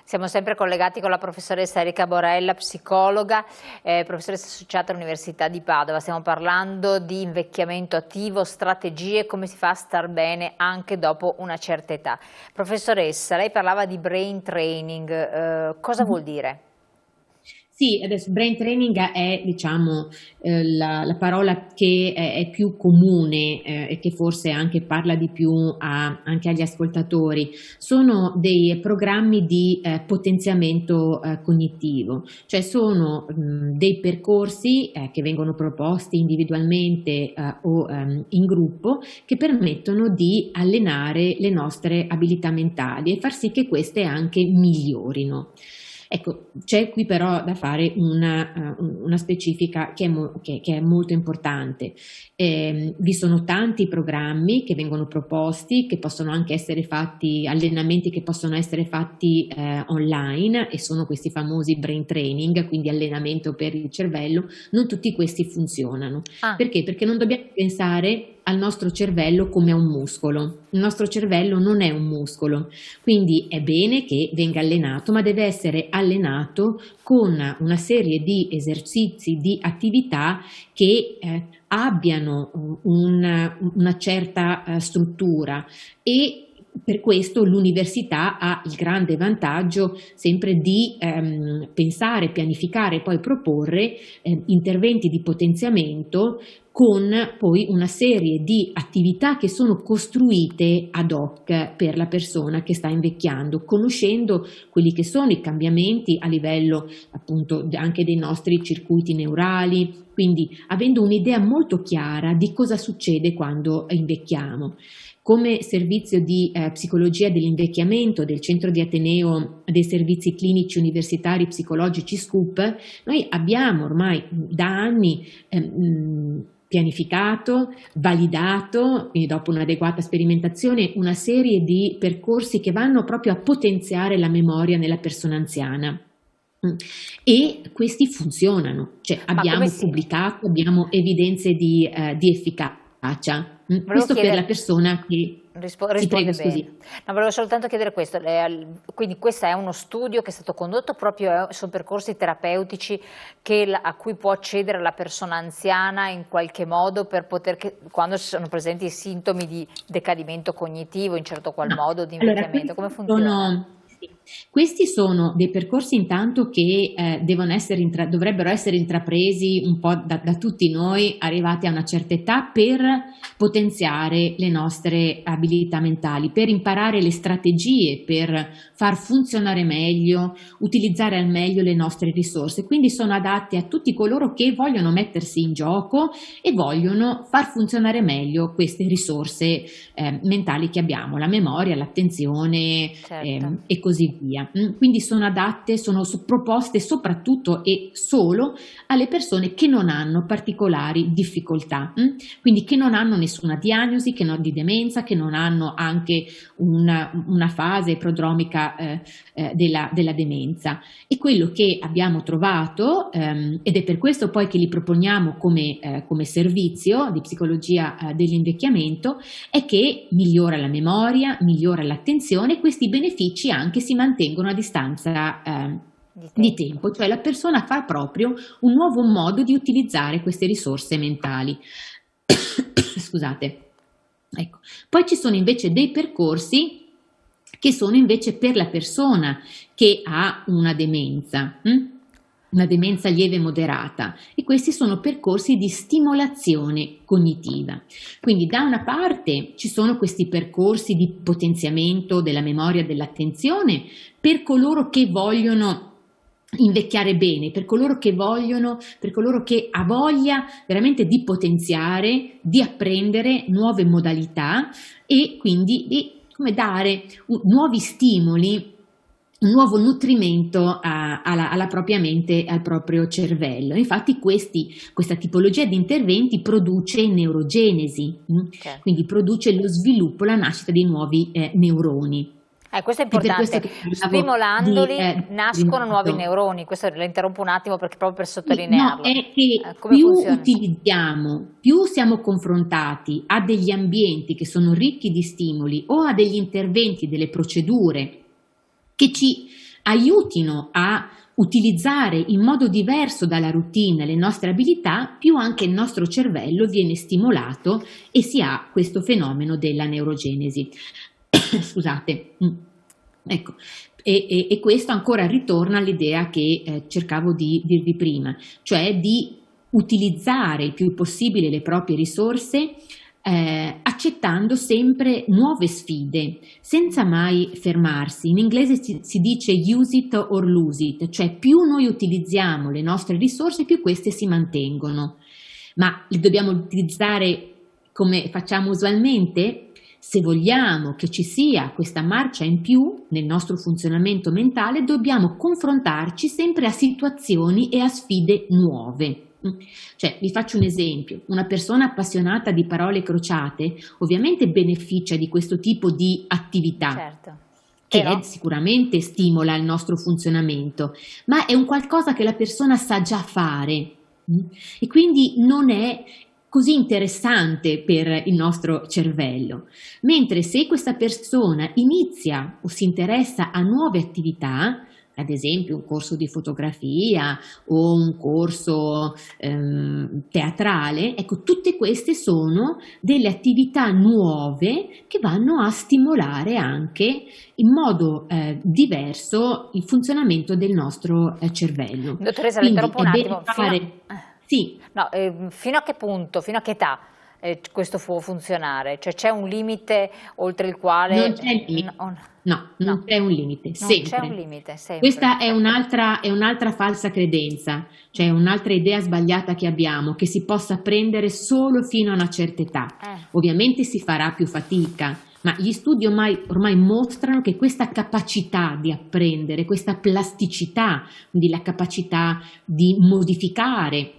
Siamo sempre collegati con la professoressa Erika Borella, psicologa, professoressa associata all'Università di Padova. Stiamo parlando di invecchiamento attivo, strategie, come si fa a star bene anche dopo una certa età. Professoressa, lei parlava di brain training, cosa vuol dire? Sì, adesso brain training è, diciamo, la parola che è più comune e che forse anche parla di più anche agli ascoltatori. Sono dei programmi di potenziamento cognitivo, cioè sono dei percorsi che vengono proposti individualmente o in gruppo, che permettono di allenare le nostre abilità mentali e far sì che queste anche migliorino. Ecco, c'è qui però da fare una specifica che è molto importante. Vi sono tanti programmi che vengono proposti, che possono anche essere fatti, allenamenti che possono essere fatti online, e sono questi famosi brain training, quindi allenamento per il cervello. Non tutti questi funzionano. Perché? Perché non dobbiamo pensare al nostro cervello come a un muscolo. Il nostro cervello non è un muscolo, quindi è bene che venga allenato, ma deve essere allenato con una serie di esercizi, di attività che abbiano una certa struttura, e per questo l'università ha il grande vantaggio sempre di pensare, pianificare e poi proporre interventi di potenziamento con poi una serie di attività che sono costruite ad hoc per la persona che sta invecchiando, conoscendo quelli che sono i cambiamenti a livello appunto anche dei nostri circuiti neurali, quindi avendo un'idea molto chiara di cosa succede quando invecchiamo. Come servizio di psicologia dell'invecchiamento del Centro di Ateneo dei Servizi Clinici Universitari Psicologici SCUP, noi abbiamo ormai da anni pianificato, validato, quindi dopo un'adeguata sperimentazione, una serie di percorsi che vanno proprio a potenziare la memoria nella persona anziana. E questi funzionano, cioè abbiamo pubblicato, abbiamo evidenze di efficacia. Questo per la persona che... Sì, prego, scusi. No, volevo soltanto chiedere questo, quindi questo è uno studio che è stato condotto proprio su percorsi terapeutici a cui può accedere la persona anziana in qualche modo per poter, quando sono presenti sintomi di decadimento cognitivo in certo qual modo, di invecchiamento, come funziona? Questi sono dei percorsi intanto che dovrebbero essere intrapresi un po' da tutti noi arrivati a una certa età, per potenziare le nostre abilità mentali, per imparare le strategie, per far funzionare meglio, utilizzare al meglio le nostre risorse. Quindi sono adatti a tutti coloro che vogliono mettersi in gioco e vogliono far funzionare meglio queste risorse mentali che abbiamo, la memoria, l'attenzione, e così via. Quindi sono adatte, sono proposte soprattutto e solo alle persone che non hanno particolari difficoltà, quindi che non hanno nessuna diagnosi, che non di demenza, che non hanno anche una fase prodromica della demenza. E quello che abbiamo trovato, ed è per questo poi che li proponiamo come servizio di psicologia dell'invecchiamento, è che migliora la memoria, migliora l'attenzione, e questi benefici anche si mantengono a distanza di tempo, cioè la persona fa proprio un nuovo modo di utilizzare queste risorse mentali. Scusate. Ecco. Poi ci sono invece dei percorsi che sono invece per la persona che ha una demenza lieve e moderata, e questi sono percorsi di stimolazione cognitiva. Quindi da una parte ci sono questi percorsi di potenziamento della memoria e dell'attenzione per coloro che vogliono invecchiare bene, per coloro che ha voglia veramente di potenziare, di apprendere nuove modalità, e quindi di dare nuovi stimoli, un nuovo nutrimento alla propria mente e al proprio cervello. Infatti questa tipologia di interventi produce neurogenesi, quindi produce lo sviluppo, la nascita di nuovi neuroni. Questo è importante, stimolandoli nascono nuovi neuroni. Questo la interrompo un attimo proprio per sottolinearlo. No, è che più utilizziamo, più siamo confrontati a degli ambienti che sono ricchi di stimoli o a degli interventi, delle procedure che ci aiutino a utilizzare in modo diverso dalla routine le nostre abilità, più anche il nostro cervello viene stimolato e si ha questo fenomeno della neurogenesi. Scusate. Ecco, e questo ancora ritorna all'idea che cercavo di dirvi prima, cioè di utilizzare il più possibile le proprie risorse accettando sempre nuove sfide, senza mai fermarsi. In inglese si dice use it or lose it, cioè più noi utilizziamo le nostre risorse, più queste si mantengono. Ma le dobbiamo utilizzare come facciamo usualmente? Se vogliamo che ci sia questa marcia in più nel nostro funzionamento mentale, dobbiamo confrontarci sempre a situazioni e a sfide nuove. Cioè, vi faccio un esempio, una persona appassionata di parole crociate ovviamente beneficia di questo tipo di attività, certo, che però sicuramente stimola il nostro funzionamento, ma è un qualcosa che la persona sa già fare e quindi non è così interessante per il nostro cervello. Mentre se questa persona inizia o si interessa a nuove attività, ad esempio un corso di fotografia o un corso teatrale, ecco, tutte queste sono delle attività nuove che vanno a stimolare anche in modo diverso il funzionamento del nostro cervello. dottoressa, la Quindi interrompo è un bene attimo. fare... Sì. No, fino a che punto, fino a che età questo può funzionare? Cioè c'è un limite oltre il quale... Non c'è limite. No, non no, c'è un limite, non sempre. c'è un limite, sempre. Questa è un'altra falsa credenza, cioè un'altra idea sbagliata che abbiamo, che si possa apprendere solo fino a una certa età. Ovviamente si farà più fatica, ma gli studi ormai mostrano che questa capacità di apprendere, questa plasticità, quindi la capacità di modificare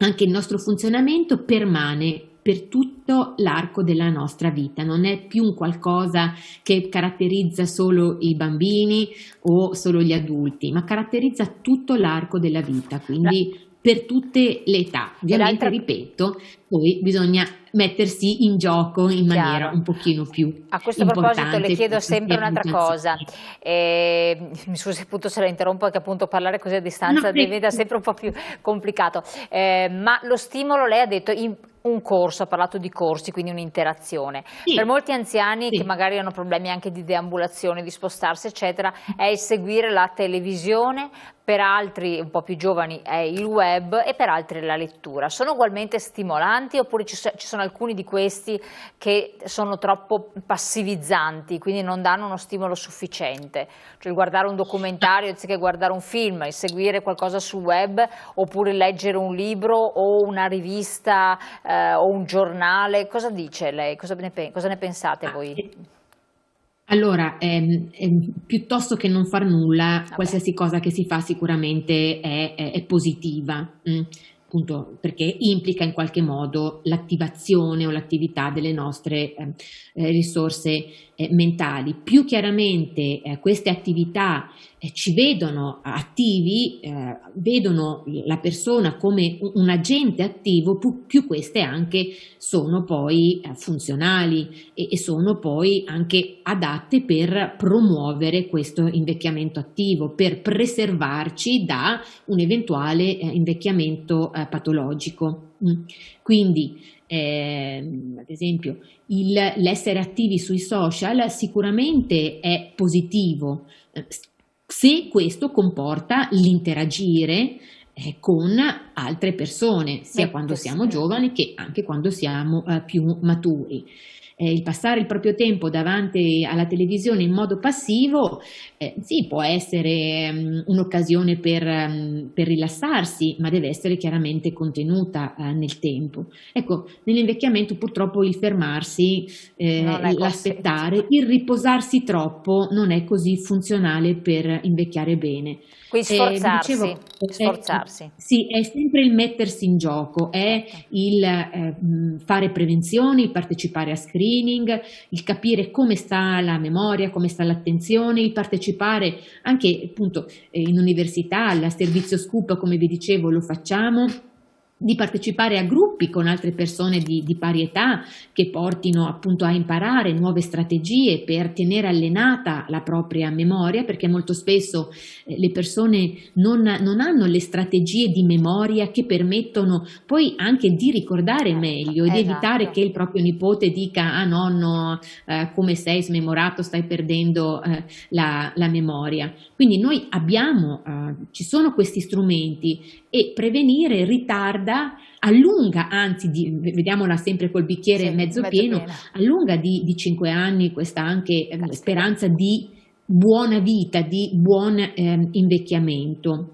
anche il nostro funzionamento permane per tutto l'arco della nostra vita, non è più un qualcosa che caratterizza solo i bambini o solo gli adulti, ma caratterizza tutto l'arco della vita, quindi per tutte le età. Ovviamente, ripeto, poi bisogna mettersi in gioco in maniera un pochino più importante. A questo proposito le chiedo sempre un'altra cosa, mi scusi appunto se la interrompo, perché appunto parlare così a distanza diventa sempre un po' più complicato, ma lo stimolo, lei ha detto un corso, ha parlato di corsi, quindi un'interazione. Sì. Per molti anziani che magari hanno problemi anche di deambulazione, di spostarsi eccetera, è il seguire la televisione, per altri un po' più giovani è il web e per altri la lettura. Sono ugualmente stimolanti oppure ci sono alcuni di questi che sono troppo passivizzanti, quindi non danno uno stimolo sufficiente? Cioè il guardare un documentario anziché guardare un film, il seguire qualcosa sul web oppure leggere un libro o una rivista o un giornale, cosa dice lei? Cosa ne pensate voi? Allora, piuttosto che non far nulla, qualsiasi cosa che si fa sicuramente è positiva, appunto perché implica in qualche modo l'attivazione o l'attività delle nostre risorse mentali. Più chiaramente queste attività ci vedono attivi, vedono la persona come un agente attivo, più queste anche sono poi funzionali e sono poi anche adatte per promuovere questo invecchiamento attivo, per preservarci da un eventuale invecchiamento patologico. Quindi, ad esempio, l'essere attivi sui social sicuramente è positivo, se questo comporta l'interagire con altre persone, sia quando siamo giovani che anche quando siamo più maturi. Il passare il proprio tempo davanti alla televisione in modo passivo sì, può essere un'occasione per rilassarsi, ma deve essere chiaramente contenuta nel tempo. Ecco, nell'invecchiamento purtroppo il fermarsi, l'aspettare, il riposarsi troppo non è così funzionale per invecchiare bene. Quindi sforzarsi, sforzarsi. Sì, è sempre il mettersi in gioco, è il fare prevenzioni, il partecipare a screening, il capire come sta la memoria, come sta l'attenzione, il partecipare anche appunto in università, al servizio SCUP, come vi dicevo, lo facciamo. di partecipare a gruppi con altre persone di pari età che portino appunto a imparare nuove strategie per tenere allenata la propria memoria, perché molto spesso le persone non hanno le strategie di memoria che permettono poi anche di ricordare meglio e di evitare che il proprio nipote dica: ah nonno, come sei smemorato, stai perdendo la memoria. Quindi noi abbiamo, ci sono questi strumenti, e prevenire ritarda, allunga, anzi vediamola sempre col bicchiere mezzo pieno, allunga di 5 anni questa anche speranza di buona vita, di buon invecchiamento.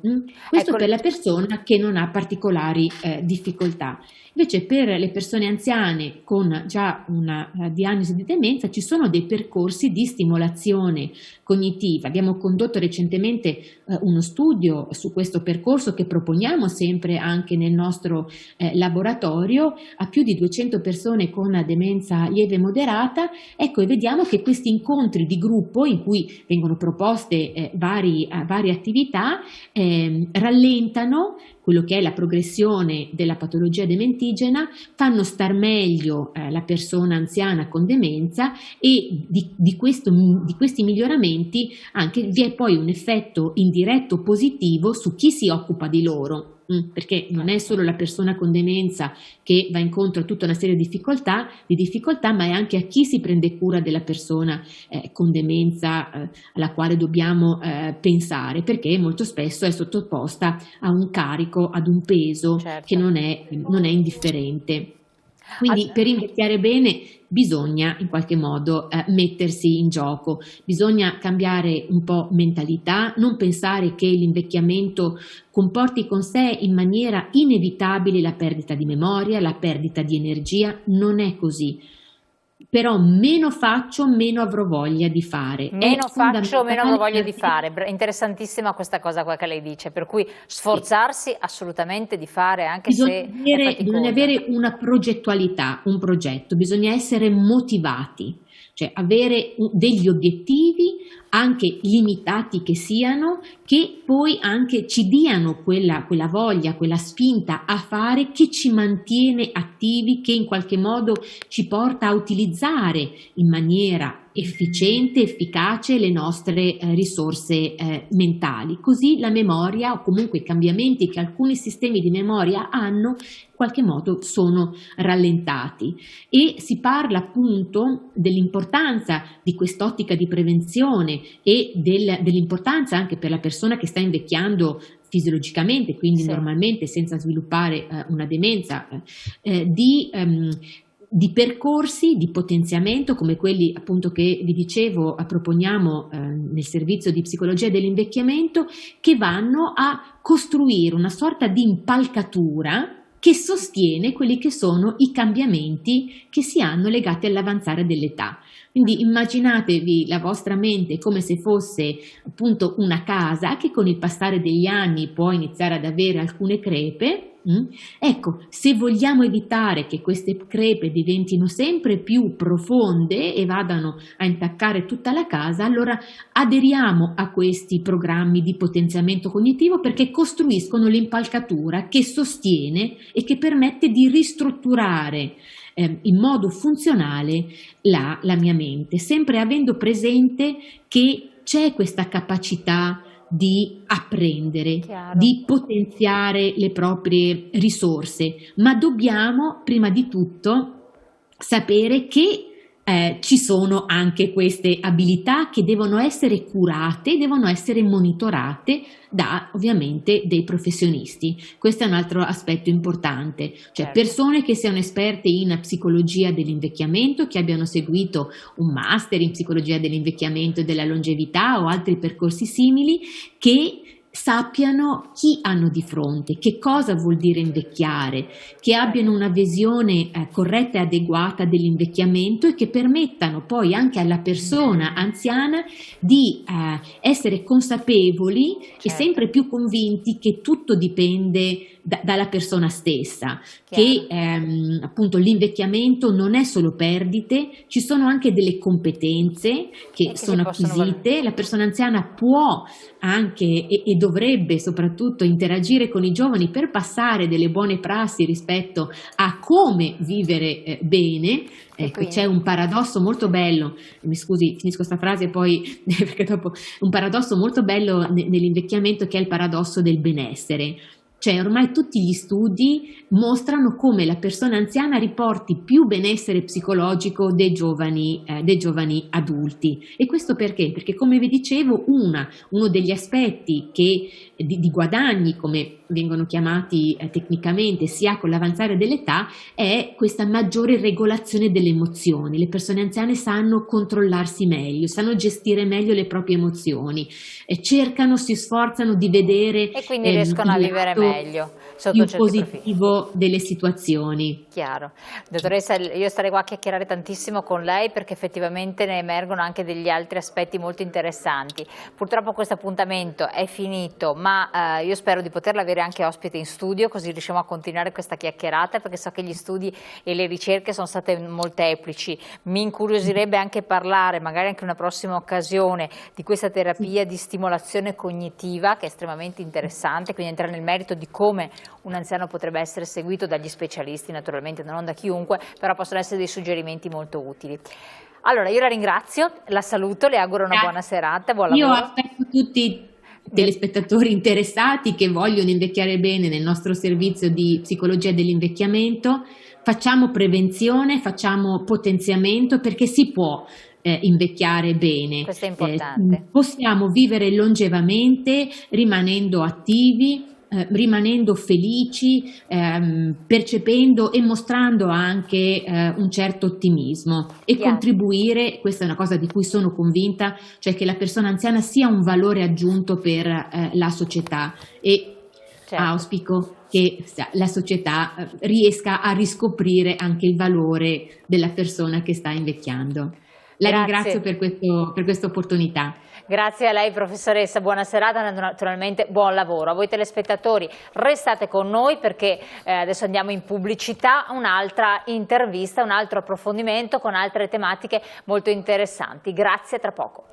Questo per la persona che non ha particolari difficoltà. Invece per le persone anziane con già una diagnosi di demenza ci sono dei percorsi di stimolazione cognitiva. Abbiamo condotto recentemente uno studio su questo percorso che proponiamo sempre anche nel nostro laboratorio a più di 200 persone con demenza lieve e moderata. Ecco, e vediamo che questi incontri di gruppo in cui vengono proposte varie attività rallentano quello che è la progressione della patologia dementigena, fanno star meglio la persona anziana con demenza, e di questi miglioramenti anche vi è poi un effetto indiretto positivo su chi si occupa di loro. Perché non è solo la persona con demenza che va incontro a tutta una serie di difficoltà, ma è anche a chi si prende cura della persona con demenza alla quale dobbiamo pensare, perché molto spesso è sottoposta a un carico, ad un peso che non è indifferente. Quindi per invecchiare bene bisogna in qualche modo mettersi in gioco, bisogna cambiare un po' mentalità, non pensare che l'invecchiamento comporti con sé in maniera inevitabile la perdita di memoria, la perdita di energia. Non è così. Però meno faccio, meno avrò voglia di fare. Meno faccio, meno avrò voglia di fare. Interessantissima questa cosa qua che lei dice, per cui sforzarsi assolutamente di fare, anche se bisogna avere una progettualità, un progetto, bisogna essere motivati, cioè avere degli obiettivi anche limitati che siano, che poi anche ci diano quella voglia, quella spinta a fare, che ci mantiene attivi, che in qualche modo ci porta a utilizzare in maniera efficiente, efficace le nostre risorse mentali. Così la memoria, o comunque i cambiamenti che alcuni sistemi di memoria hanno, in qualche modo sono rallentati. E si parla appunto dell'importanza di quest'ottica di prevenzione e dell'importanza anche per la persona che sta invecchiando fisiologicamente, quindi normalmente senza sviluppare una demenza, di percorsi di potenziamento come quelli appunto che vi dicevo proponiamo nel servizio di psicologia dell'invecchiamento, che vanno a costruire una sorta di impalcatura che sostiene quelli che sono i cambiamenti che si hanno legati all'avanzare dell'età. Quindi immaginatevi la vostra mente come se fosse appunto una casa che con il passare degli anni può iniziare ad avere alcune crepe. Ecco, se vogliamo evitare che queste crepe diventino sempre più profonde e vadano a intaccare tutta la casa, allora aderiamo a questi programmi di potenziamento cognitivo, perché costruiscono l'impalcatura che sostiene e che permette di ristrutturare in modo funzionale la mia mente, sempre avendo presente che c'è questa capacità di apprendere, di potenziare le proprie risorse, ma dobbiamo prima di tutto sapere che ci sono anche queste abilità che devono essere curate, devono essere monitorate da ovviamente dei professionisti. Questo è un altro aspetto importante, cioè persone che siano esperte in psicologia dell'invecchiamento, che abbiano seguito un master in psicologia dell'invecchiamento e della longevità o altri percorsi simili, che sappiano chi hanno di fronte, che cosa vuol dire invecchiare, che abbiano una visione corretta e adeguata dell'invecchiamento, e che permettano poi anche alla persona anziana di essere consapevoli e sempre più convinti che tutto dipende dalla persona stessa, che appunto l'invecchiamento non è solo perdite, ci sono anche delle competenze che sono acquisite, la persona anziana può anche e dovrebbe soprattutto interagire con i giovani per passare delle buone prassi rispetto a come vivere bene. Ecco, c'è un paradosso molto bello, mi scusi, finisco questa frase e poi, perché dopo, un paradosso molto bello nell'invecchiamento, che è il paradosso del benessere. Cioè ormai tutti gli studi mostrano come la persona anziana riporti più benessere psicologico dei giovani adulti. E questo perché? Perché, come vi dicevo, uno degli aspetti di guadagni, come vengono chiamati tecnicamente, si ha con l'avanzare dell'età, è questa maggiore regolazione delle emozioni. Le persone anziane sanno controllarsi meglio, sanno gestire meglio le proprie emozioni, si sforzano di vedere e quindi riescono a vivere meglio più positivo delle situazioni. Chiaro. Dottoressa, io starei qua a chiacchierare tantissimo con lei, perché effettivamente ne emergono anche degli altri aspetti molto interessanti. Purtroppo questo appuntamento è finito, ma io spero di poterla avere anche ospite in studio, così riusciamo a continuare questa chiacchierata, perché so che gli studi e le ricerche sono state molteplici. Mi incuriosirebbe anche parlare, magari anche in una prossima occasione, di questa terapia di stimolazione cognitiva, che è estremamente interessante, quindi entrare nel merito di come un anziano potrebbe essere seguito dagli specialisti, naturalmente non da chiunque, però possono essere dei suggerimenti molto utili. Allora io la ringrazio, la saluto, le auguro una buona serata, buon lavoro. Io aspetto tutti i telespettatori interessati che vogliono invecchiare bene nel nostro servizio di psicologia dell'invecchiamento. Facciamo prevenzione, facciamo potenziamento, perché si può invecchiare bene. Questo è importante. Possiamo vivere longevamente rimanendo attivi, rimanendo felici, percependo e mostrando anche un certo ottimismo e contribuire, questa è una cosa di cui sono convinta, cioè che la persona anziana sia un valore aggiunto per la società, e auspico che la società riesca a riscoprire anche il valore della persona che sta invecchiando. La ringrazio per questa opportunità. Grazie a lei professoressa, buona serata, naturalmente buon lavoro. A voi telespettatori restate con noi, perché adesso andiamo in pubblicità, un'altra intervista, un altro approfondimento con altre tematiche molto interessanti. Grazie, tra poco.